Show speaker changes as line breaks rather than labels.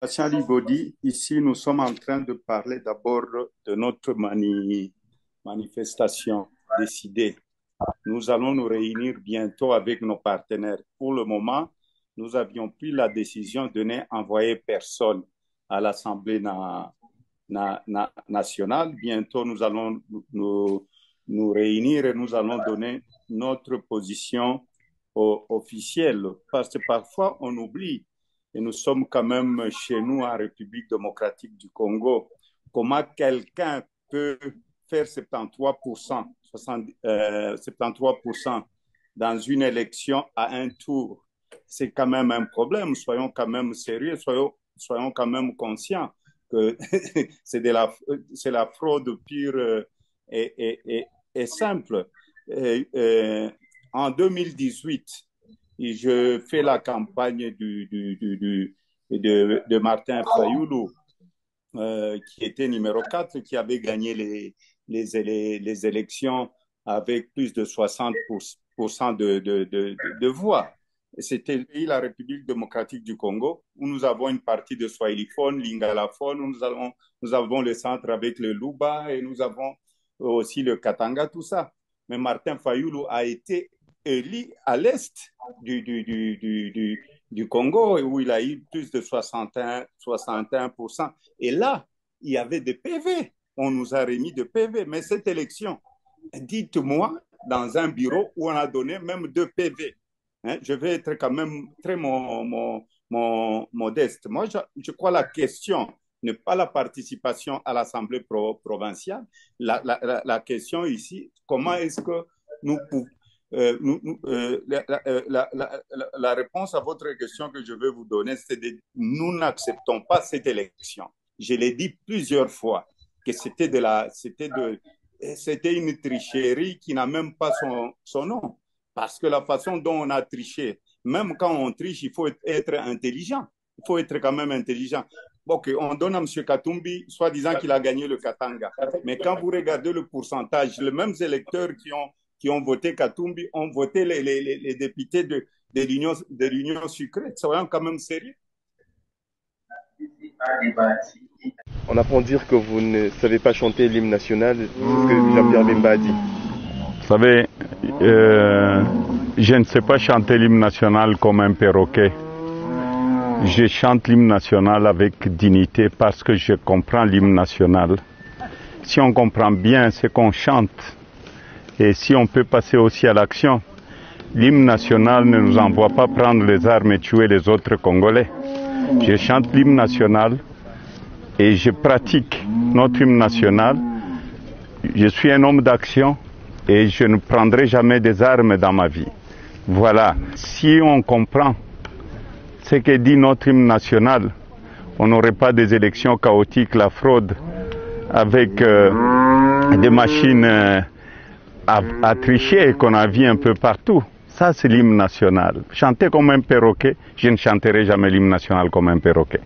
Patient Ligodi, ici nous sommes en train de parler d'abord de notre manifestation décidée. Nous allons nous réunir bientôt avec nos partenaires. Pour le moment, nous avions pris la décision de n'envoyer personne à l'Assemblée nationale. Bientôt, nous allons nous réunir et nous allons donner notre position officielle. Parce que parfois, on oublie, et nous sommes quand même chez nous en République démocratique du Congo, comment quelqu'un peut faire 73%, 73% dans une élection à un tour. C'est quand même un problème. Soyons quand même sérieux, soyons quand même conscients que c'est la fraude pure et simple. En 2018, je fais la campagne de Martin Fayoulou, qui était numéro 4, qui avait gagné les élections avec plus de 60% de voix. C'était la République démocratique du Congo, où nous avons une partie de Swahiliphone, Lingalaphone, où nous avons le centre avec le Luba et nous avons aussi le Katanga, tout ça. Mais Martin Fayoulou a été élu à l'est du Congo, où il a eu plus de 61%. Et là, il y avait des PV. On nous a remis des PV. Mais cette élection, dites-moi, dans un bureau où on a donné même 2 PV. Hein, je vais être quand même très modeste. Moi, je crois que la question n'est pas la participation à l'Assemblée provinciale. La question ici, comment est-ce que nous pouvons... la réponse à votre question que je vais vous donner, c'est que nous n'acceptons pas cette élection. Je l'ai dit plusieurs fois que c'était une tricherie qui n'a même pas son nom. Parce que la façon dont on a triché, même quand on triche, il faut être intelligent. Il faut être quand même intelligent. Ok, on donne à M. Katumbi, soi-disant qu'il a gagné le Katanga. Mais quand vous regardez le pourcentage, les mêmes électeurs qui ont voté Katumbi ont voté les députés de l'Union sucrée. Soyons quand même sérieux.
On apprend à dire que vous ne savez pas chanter l'hymne national, ce que Jean-Pierre Bemba a dit.
Vous savez, je ne sais pas chanter l'hymne national comme un perroquet. Je chante l'hymne national avec dignité parce que je comprends l'hymne national. Si on comprend bien ce qu'on chante et si on peut passer aussi à l'action, l'hymne national ne nous envoie pas prendre les armes et tuer les autres Congolais. Je chante l'hymne national et je pratique notre hymne national. Je suis un homme d'action et je ne prendrai jamais des armes dans ma vie. Voilà. Si on comprend ce que dit notre hymne national, on n'aurait pas des élections chaotiques, la fraude, avec des machines à tricher qu'on a vu un peu partout. Ça, c'est l'hymne national. Chanter comme un perroquet, je ne chanterai jamais l'hymne national comme un perroquet.